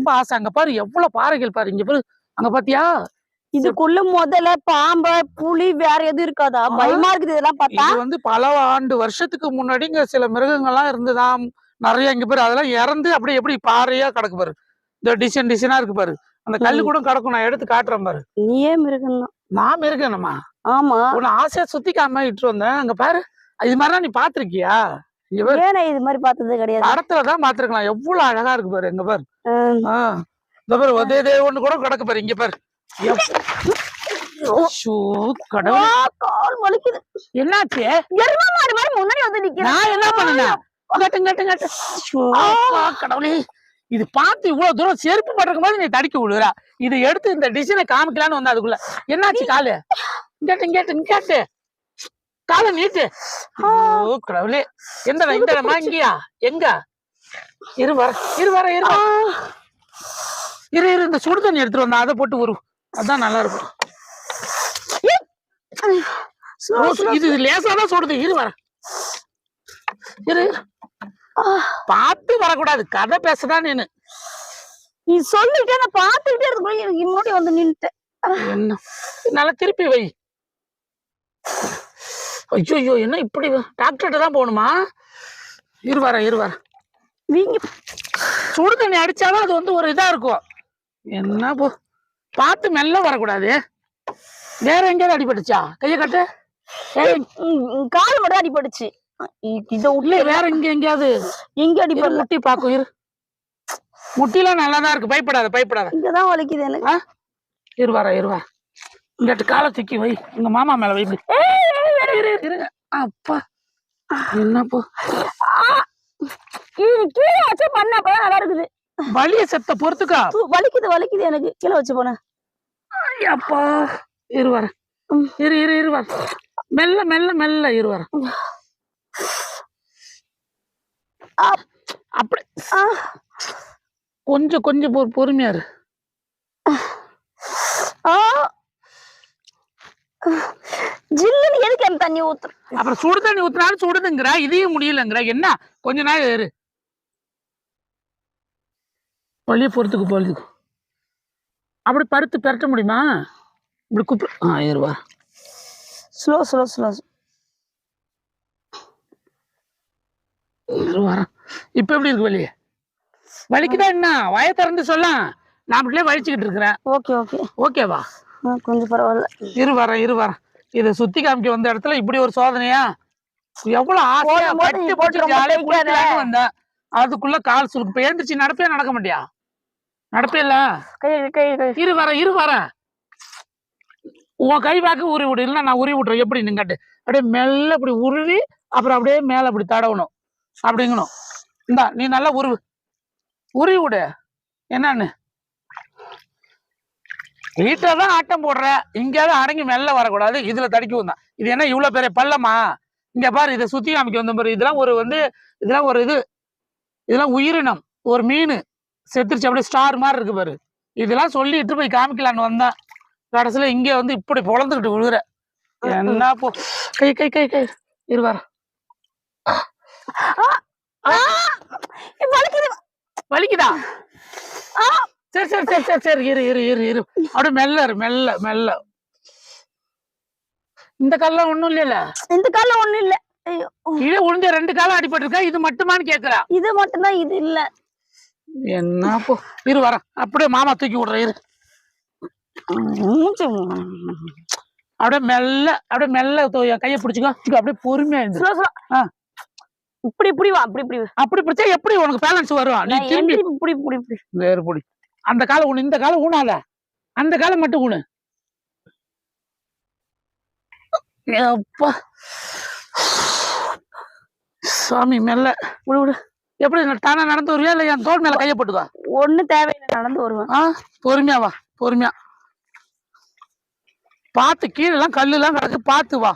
ரொம்ப ஆசை. அங்க பாரு எவ்வளவு பாறைகள் பாரு, இங்க பாரு, அங்க பாத்தியா? இதுக்குள்ள முதல்ல பாம்பு புலி வேற எதுவும் இருக்காதா? பயமா இருக்குது இதெல்லாம் பார்த்தா. இது வந்து பல ஆண்டு வருஷத்துக்கு முன்னாடி இங்க சில மிருகங்கள்லாம் இருந்துதான் நிறைய. இங்க பாரு அதெல்லாம் இறந்து அப்படியே எப்படி பாறையா கிடக்கு பாரு, இந்த டிசைன் டிசைனா இருக்கு பாரு. அந்த கல்லு கூட கிடக்கும், நான் எடுத்து காட்டுறேன் பாரு. நீயே மிருகம் தான். நான் இருக்கேனம்மா. ஆமா, உன்னை ஆசையா சுத்திக்காம இட்டு வந்தேன். அங்க பாரு, இது மாதிரிலாம் நீ பாத்திருக்கியா? இங்க பாரு, ஏன்னா இது மாதிரி பார்த்தது கிடையாது. படத்துலதான் பாத்துருக்கலாம். எவ்வளவு அழகா இருக்கு பாரு. எங்க பாரு, இந்த பாரு ஒதே ஒண்ணு கூட கிடக்கு பாரு. இங்க பாரு, கால் வலிக்குது. என்னாச்சு? எருமை மாடு மாதிரி முன்னாடி வந்து நிக்கிறேன். நான் என்ன பண்ணேன்? கடவுளே, இது பார்த்து இவ்வளவு தூரம் செருப்பு பட்டிருக்கும் போது நீ தடிக்க விழுறா. இதை எடுத்து இந்த டிசைனை காமிக்கலான்னு வந்து அதுக்குள்ள என்னாச்சு? காலு கேட்டு காலை நீட்டு. ஓ கடவுளே, எந்த இடமா? இங்கயா? எங்க? இரு இந்த சுடு தண்ணி எடுத்துட்டு வந்தா அதை போட்டு வரும், அதான் நல்லா இருக்கும். இது லேசாதான் சுடுது. இரு பார்த்து வரக்கூடாது, கதை பேசதான். நீ சொல்லிட்டே நான் பாத்துக்கிட்டே இருக்கு, எனக்கு முன்னாடி வந்து நின்னுட்டேன். என்ன நல்லா திருப்பி வை. ஐயோ என்ன இப்படி? டாக்டர்கிட்ட தான் போகணுமா? இரு வர நீங்க சுடு தண்ணி அடிச்சாலும் அது வந்து ஒரு இதா இருக்கும். என்ன போ, பார்த்து மெல்ல வரக்கூடாது. வேற எங்கேயாவது அடிபட்டுச்சா? கையை கட்டு. கால் மட்டும் அடிபட்டுச்சு. இத உள்ள வேற எங்கேயாவது எங்க அடிபடல? முட்டி பாக்கும். இரு, முட்டிலாம் நல்லாதான் இருக்கு, பயப்படாத. இங்கதான் வலிக்குது எனக்கு. இரு வர இங்கிட்டு காலை தூக்கி வை, உங்க மாமா மேல வை. இருங்க அப்பா, என்னப்போ கீழே வச்சு பண்ண நல்லா இருக்குது. வலிய செத்த பொறுத்துக்கா. வலிக்குது எனக்கு, கீழே வச்சு போன. அப்பா இரு வர மெல்ல இரு வர. அப்படி கொஞ்சம் பொறுமையா இரு. ஜில்லுன்னு எதுக்கு அந்த தண்ணி ஊத்துற? அப்புறம் சுடு தண்ணி ஊத்துனாலும் சுடுதுங்கிற, இதையும் முடியலங்கிற. என்ன கொஞ்ச நாள் இரு, வழிய பொறுத்துக்கு. அப்படி பருத்து பெரட்ட முடியுமா? இப்படி கூப்பிடு. ஏறுவா. ஸ்லோ இப்ப எப்படி இருக்கு? வலிக்குதா? என்ன வய திறந்து சொல்ல, நான் அப்படியே வலிச்சுக்கிட்டு இருக்கிறேன். ஓகேவா? கொஞ்சம் பரவாயில்ல. இரு வர இதை சுத்தி காமிக்க வந்த இடத்துல இப்படி ஒரு சோதனையா? எவ்வளவு ஆசையா வந்தேன், அதுக்குள்ள கால் சுருக்கு. இப்ப எழுந்திரிச்சு நடக்க மாட்டியா? நடப்பேல. இரு வர உன் கை வாக்கு உருவி விடு, இல்லைன்னா நான் உருவி விட்டுறேன். எப்படி நீங்கட்டு அப்படியே மெல்ல இப்படி உருவி, அப்புறம் அப்படியே மேல அப்படி தடவணும், அப்படிங்கணும். இந்தா நீ நல்லா உருவி விடு. என்னன்னு வீட்டுலதான் ஆட்டம் போடுற, இங்கேயாவது அடங்கி மெல்ல வரக்கூடாது. இதுல தடிக்கும் தான். இது என்ன இவ்வளவு பெரிய பள்ளமா? இங்க பாரு, இதை சுத்தி காமிக்க வந்த பாரு. இதெல்லாம் ஒரு இதெல்லாம் உயிரினம். ஒரு மீன் செத்துருச்சு, அப்படியே ஸ்டார் மாதிரி இருக்கு பாரு. இதெல்லாம் சொல்லிட்டு போய் காமிக்கலான்னு வந்தேன். கடைசியில இங்க வந்து இப்படி பொழந்துக்கிட்டு விழுகுற. என்ன போ, கை இருவார. வலிக்குதா? சரி இரு. அப்படியே மெல்ல. இந்த கால ஒண்ணும் இல்ல. இந்த கால ஒண்ணும் இல்ல. கீழே உளுந்த 2 காலம் அடிபட்டு இருக்கா, இது மட்டுமான்னு கேக்குறா. இது மட்டும்தான், இது இல்ல. என்ன போ, இரு வர. அப்படியே மாமா தூக்கி விடுற. இரு, அப்படியே மெல்ல கைய பிடிச்சுக்கோ. அப்படியே பொறுமையா இருந்து இப்படி வா. அப்படி பிடிச்சா எப்படி உனக்கு பேலன்ஸ் வரும்? நீ திரும்பி இப்படி வேறு பொடி. அந்த காலம் ஊனு, இந்த காலம் ஊனாத, அந்த காலம் மட்டும் ஊனு. அப்பா சாமி, மெல்ல விடு. எப்படி தானே நடந்து வருவியா, இல்ல என் தோல் மேல கைய போட்டுக்கா? ஒண்ணு தேவையில்லை, நடந்து வருவேன். பொறுமையா வா, பொறுமையா பார்த்து. கீழே எல்லாம் கல்லு எல்லாம் கிடக்கு, பார்த்து வா.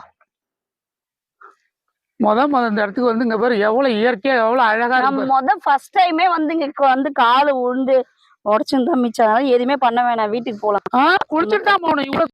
முத இந்த இடத்துக்கு வந்து இங்க பாரு, எவ்வளவு இயற்கையா எவ்வளவு அழகா இருக்கு. ஃபர்ஸ்ட் டைமே வந்து இங்க வந்து காலு உண்டு உடச்சுன்னு தான் மிச்சம். எதுவுமே பண்ண வேணாம், வீட்டுக்கு போலாம். குளிச்சுட்டு தான் போகணும். இவ்வளவு